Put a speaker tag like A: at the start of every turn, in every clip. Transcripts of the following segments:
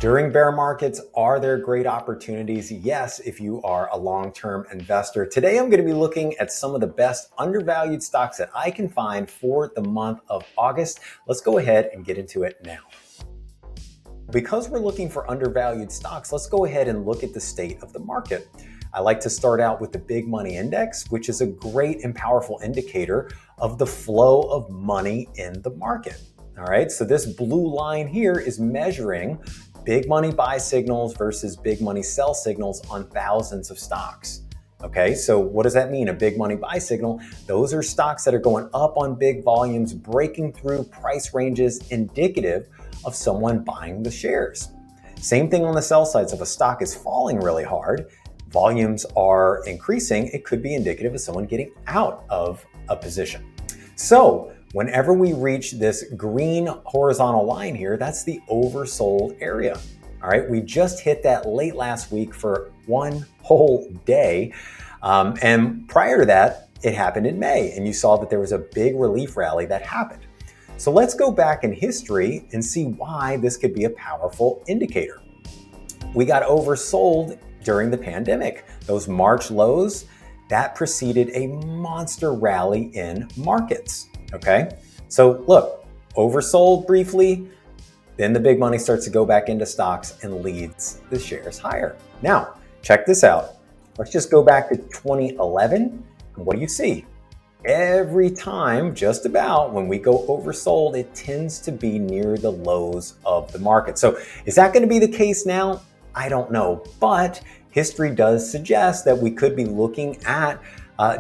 A: During bear markets, are there great opportunities? Yes, if you are a long-term investor. Today, I'm going to be looking at some of the best undervalued stocks that I can find for the month of August. Let's go ahead and get into it now. Because we're looking for undervalued stocks, let's go ahead and look at the state of the market. I like to start out with the Big Money Index, which is a great and powerful indicator of the flow of money in the market. All right, so this blue line here is measuring big money buy signals versus big money sell signals on thousands of stocks. Okay, so what does that mean? A big money buy signal, those are stocks that are going up on big volumes, breaking through price ranges indicative of someone buying the shares. Same thing on the sell side. So if a stock is falling really hard, volumes are increasing, it could be indicative of someone getting out of a position. So whenever we reach this green horizontal line here, that's the oversold area. All right, we just hit that late last week for one whole day. And prior to that, it happened in May, and you saw that there was a big relief rally that happened. So let's go back in history and see why this could be a powerful indicator. We got oversold during the pandemic. Those March lows, that preceded a monster rally in markets. Okay, so look, oversold briefly, then the big money starts to go back into stocks and leads the shares higher. Now, check this out. Let's just go back to 2011. And what do you see? Every time, just about, when we go oversold, it tends to be near the lows of the market. So is that going to be the case now? I don't know, but history does suggest that we could be looking at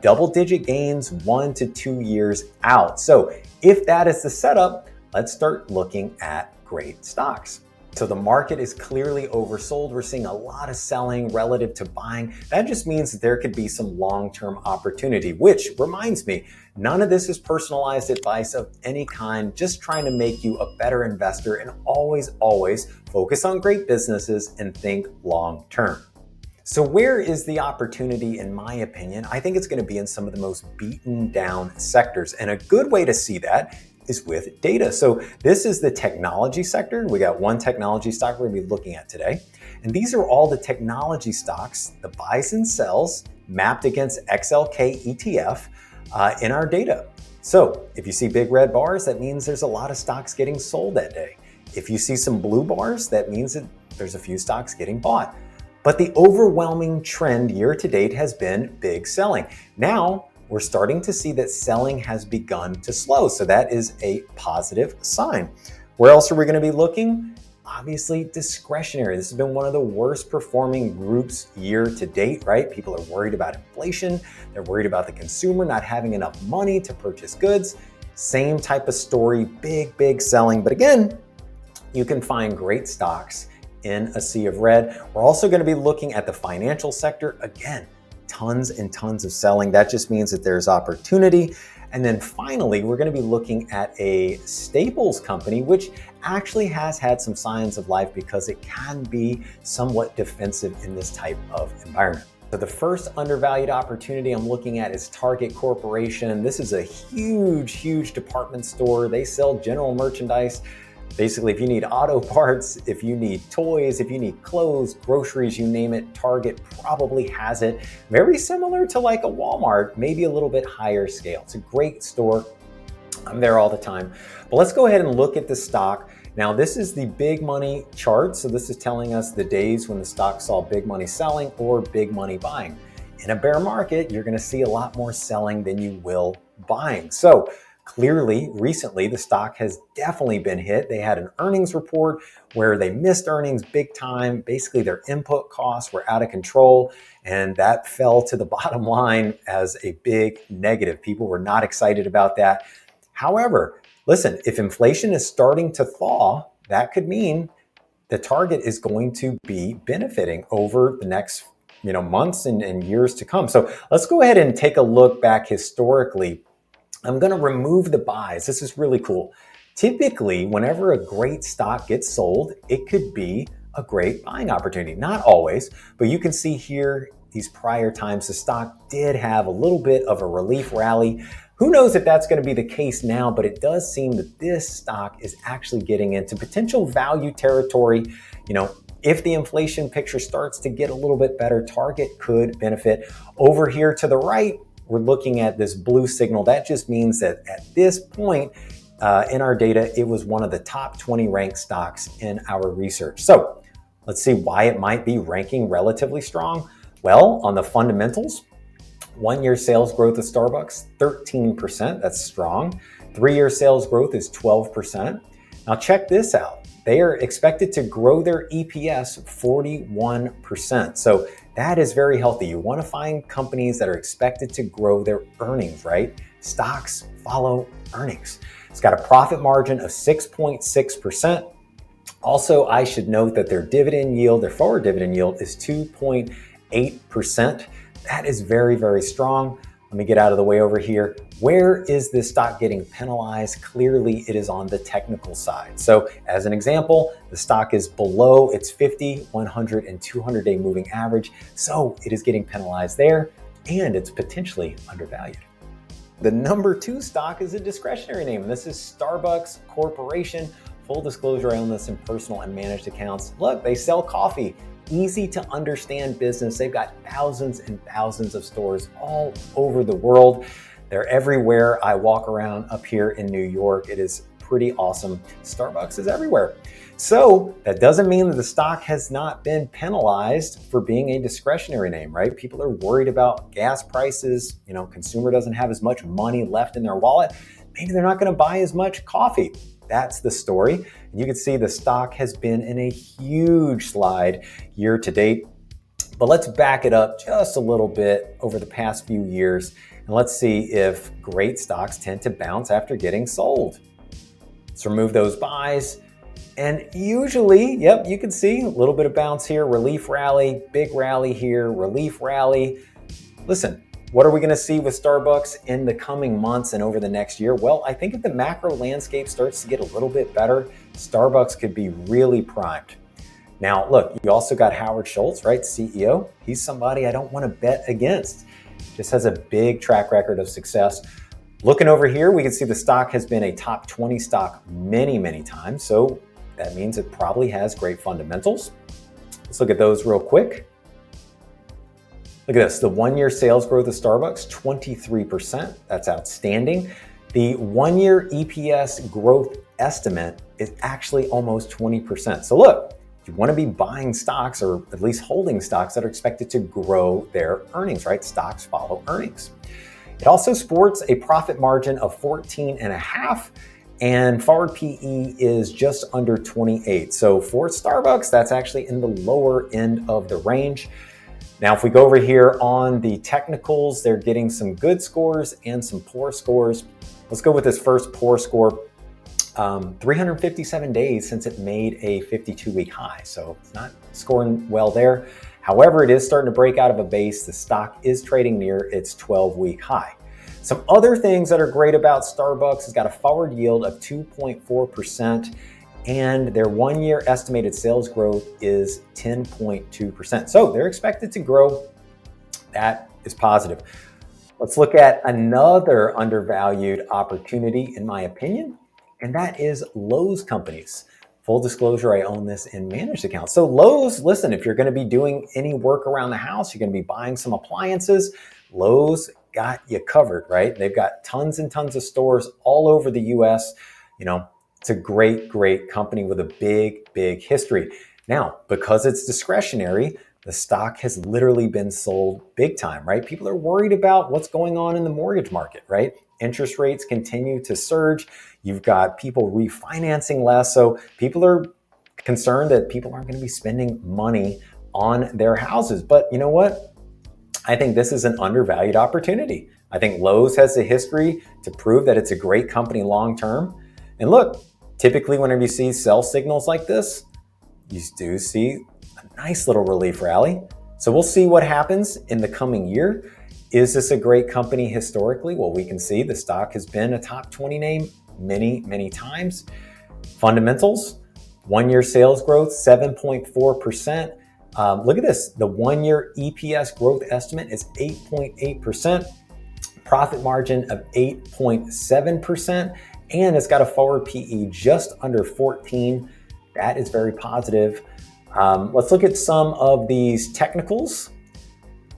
A: double-digit gains 1 to 2 years out. So if that is the setup, let's start looking at great stocks. So the market is clearly oversold. We're seeing a lot of selling relative to buying. That just means that there could be some long-term opportunity, which reminds me, none of this is personalized advice of any kind, just trying to make you a better investor, and always focus on great businesses and think long-term. So where is the opportunity, in my opinion? I think it's going to be in some of the most beaten down sectors. And a good way to see that is with data. So this is the technology sector. We got one technology stock we're going to be looking at today. And these are all the technology stocks, the buys and sells mapped against XLK ETF in our data. So if you see big red bars, that means there's a lot of stocks getting sold that day. If you see some blue bars, that means that there's a few stocks getting bought. But the overwhelming trend year to date has been big selling. Now, we're starting to see that selling has begun to slow. So that is a positive sign. Where else are we going to be looking? Obviously, discretionary. This has been one of the worst performing groups year to date, right? People are worried about inflation. They're worried about the consumer not having enough money to purchase goods. Same type of story, big selling. But again, you can find great stocks in a sea of red. We're also going to be looking at the financial sector. Again, tons and tons of selling. That just means that there's opportunity. And then finally, we're going to be looking at a staples company, which actually has had some signs of life because it can be somewhat defensive in this type of environment. So the first undervalued opportunity I'm looking at is Target Corporation. This is a huge department store. They sell general merchandise. Basically, if you need auto parts, if you need toys, if you need clothes, groceries, you name it, Target probably has it. Very similar to like a Walmart, maybe a little bit higher scale. It's a great store. I'm there all the time. But let's go ahead and look at the stock. Now, this is the big money chart. So this is telling us the days when the stock saw big money selling or big money buying. In a bear market, you're going to see a lot more selling than you will buying. So clearly, recently, the stock has definitely been hit. They had an earnings report where they missed earnings big time. Basically, their input costs were out of control, and that fell to the bottom line as a big negative. People were not excited about that. However, listen, if inflation is starting to thaw, that could mean the Target is going to be benefiting over the next months and years to come. So let's go ahead and take a look back historically. I'm going to remove the buys. This is really cool. Typically, whenever a great stock gets sold, it could be a great buying opportunity. Not always, but you can see here these prior times, the stock did have a little bit of a relief rally. Who knows if that's going to be the case now, but it does seem that this stock is actually getting into potential value territory. If the inflation picture starts to get a little bit better, Target could benefit. Over here to the right, we're looking at this blue signal. That just means that at this point in our data, it was one of the top 20 ranked stocks in our research. So let's see why it might be ranking relatively strong. Well, on the fundamentals, 1-year sales growth of Starbucks, 13%. That's strong. 3-year sales growth is 12%. Now check this out. They are expected to grow their EPS 41%. So that is very healthy. You want to find companies that are expected to grow their earnings, right? Stocks follow earnings. It's got a profit margin of 6.6%. Also, I should note that their dividend yield, their forward dividend yield is 2.8%. That is very, very strong. Let me get out of the way over here. Where is this stock getting penalized? Clearly, it is on the technical side. So as an example, the stock is below its 50, 100, and 200-day moving average. So it is getting penalized there, and it's potentially undervalued. The number 2 stock is a discretionary name. This is SBUX Corporation. Full disclosure, I own this in personal and managed accounts. Look, they sell coffee. Easy to understand business. They've got thousands and thousands of stores all over the world. They're everywhere. I walk around up here in New York. It is pretty awesome. Starbucks is everywhere. So that doesn't mean that the stock has not been penalized for being a discretionary name, right? People are worried about gas prices. Consumer doesn't have as much money left in their wallet. Maybe they're not going to buy as much coffee. That's the story. And you can see the stock has been in a huge slide year to date. But let's back it up just a little bit over the past few years. And let's see if great stocks tend to bounce after getting sold. Let's remove those buys. And usually, yep, you can see a little bit of bounce here, relief rally, big rally here, relief rally. Listen, what are we going to see with Starbucks in the coming months and over the next year? Well, I think if the macro landscape starts to get a little bit better, Starbucks could be really primed. Now, look, you also got Howard Schultz, right? CEO. He's somebody I don't want to bet against. Just has a big track record of success. Looking over here, we can see the stock has been a top 20 stock many, many times. So that means it probably has great fundamentals. Let's look at those real quick. Look at this, the 1-year sales growth of Starbucks, 23%. That's outstanding. The 1-year EPS growth estimate is actually almost 20%. So look, you want to be buying stocks or at least holding stocks that are expected to grow their earnings, right? Stocks follow earnings. It also sports a profit margin of 14.5, and forward PE is just under 28. So for Starbucks, that's actually in the lower end of the range. Now, if we go over here on the technicals, they're getting some good scores and some poor scores. Let's go with this first poor score. 357 days since it made a 52-week high. So it's not scoring well there. However, it is starting to break out of a base. The stock is trading near its 12-week high. Some other things that are great about Starbucks has got a forward yield of 2.4%. And their 1-year estimated sales growth is 10.2%. So they're expected to grow. That is positive. Let's look at another undervalued opportunity, in my opinion, and that is Lowe's companies. Full disclosure, I own this in managed accounts. So Lowe's, listen, if you're going to be doing any work around the house, you're going to be buying some appliances, Lowe's got you covered, right? They've got tons and tons of stores all over the US. It's a great, great company with a big, big history. Now, because it's discretionary, the stock has literally been sold big time, right? People are worried about what's going on in the mortgage market, right? Interest rates continue to surge. You've got people refinancing less. So people are concerned that people aren't going to be spending money on their houses. But you know what? I think this is an undervalued opportunity. I think Lowe's has a history to prove that it's a great company long-term. And look, typically whenever you see sell signals like this, you do see a nice little relief rally. So we'll see what happens in the coming year. Is this a great company historically? Well, we can see the stock has been a top 20 name many, many times. Fundamentals, 1-year sales growth, 7.4%. Look at this. The 1-year EPS growth estimate is 8.8%. profit margin of 8.7%, and it's got a forward PE just under 14. That is very positive. Let's look at some of these technicals.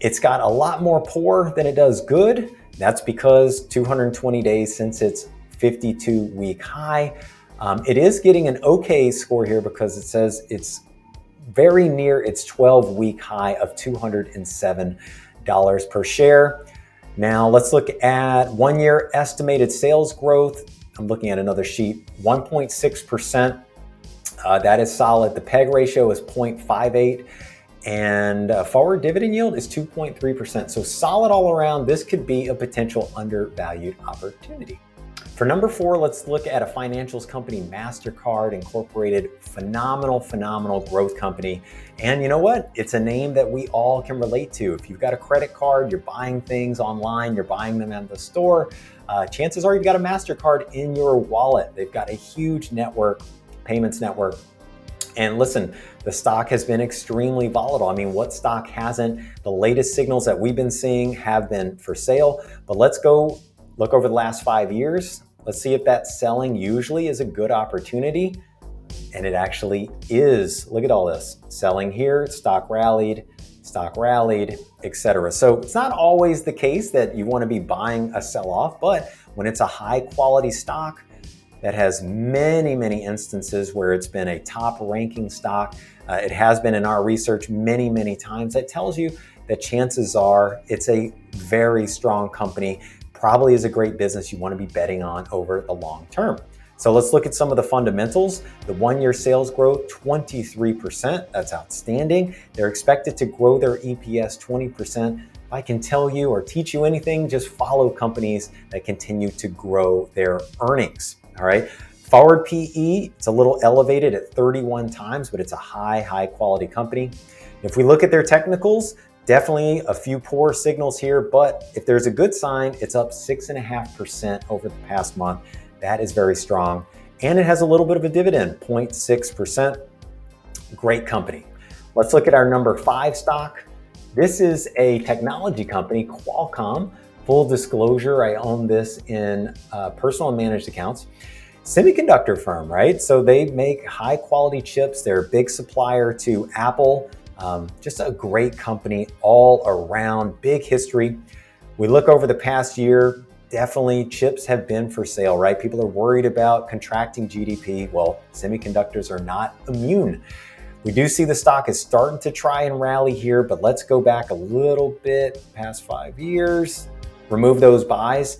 A: It's got a lot more poor than it does good. That's because 220 days since its 52-week high. It is getting an okay score here because it says it's very near its 12-week high of $207 per share. Now let's look at 1 year estimated sales growth. I'm looking at another sheet, 1.6%. That is solid. The PEG ratio is 0.58 and forward dividend yield is 2.3%. So solid all around. This could be a potential undervalued opportunity. For number 4, let's look at a financials company, Mastercard Incorporated. Phenomenal growth company. And you know what? It's a name that we all can relate to. If you've got a credit card, you're buying things online, you're buying them at the store, chances are you've got a Mastercard in your wallet. They've got a huge network, payments network. And listen, the stock has been extremely volatile. I mean, what stock hasn't? The latest signals that we've been seeing have been for sale, but let's go look over the last 5 years. Let's see if that selling usually is a good opportunity. And it actually is. Look at all this. Selling here, stock rallied, etc. So it's not always the case that you want to be buying a sell-off, but when it's a high quality stock that has many instances where it's been a top ranking stock, it has been in our research many times, that tells you that chances are it's a very strong company, probably is a great business you want to be betting on over the long term. So let's look at some of the fundamentals. The 1 year sales growth, 23%. That's outstanding. They're expected to grow their EPS 20%. If I can tell you or teach you anything, just follow companies that continue to grow their earnings. All right. Forward PE, it's a little elevated at 31 times, but it's a high quality company. If we look at their technicals, definitely a few poor signals here, but if there's a good sign, it's up 6.5% over the past month. That is very strong. And it has a little bit of a dividend, 0.6%. Great company. Let's look at our number 5 stock. This is a technology company, Qualcomm. Full disclosure, I own this in personal and managed accounts. Semiconductor firm, right? So they make high quality chips. They're a big supplier to Apple. Just a great company all around, big history. We look over the past year, definitely chips have been for sale, right? People are worried about contracting GDP. Well, semiconductors are not immune. We do see the stock is starting to try and rally here, but let's go back a little bit, past 5 years, remove those buys.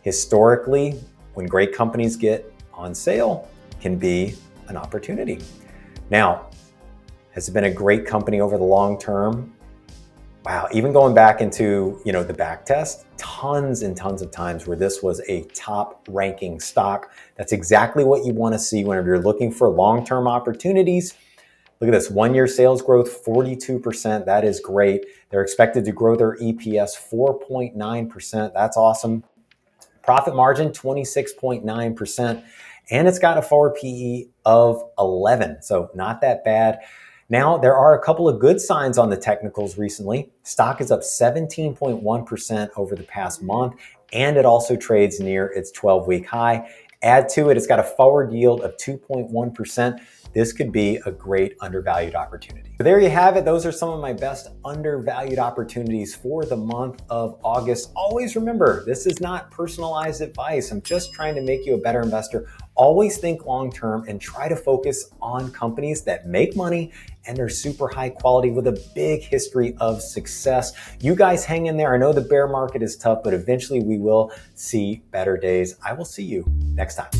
A: Historically, when great companies get on sale, can be an opportunity. Now, has it been a great company over the long term? Wow, even going back into, the back test, tons and tons of times where this was a top ranking stock. That's exactly what you want to see whenever you're looking for long-term opportunities. Look at this, 1 year sales growth, 42%. That is great. They're expected to grow their EPS 4.9%. That's awesome. Profit margin, 26.9%. And it's got a forward PE of 11. So not that bad. Now, there are a couple of good signs on the technicals recently. Stock is up 17.1% over the past month, and it also trades near its 12-week high. Add to it, it's got a forward yield of 2.1%. This could be a great undervalued opportunity. So there you have it. Those are some of my best undervalued opportunities for the month of August. Always remember, this is not personalized advice. I'm just trying to make you a better investor. Always think long-term and try to focus on companies that make money and are super high quality with a big history of success. You guys hang in there. I know the bear market is tough, but eventually we will see better days. I will see you next time.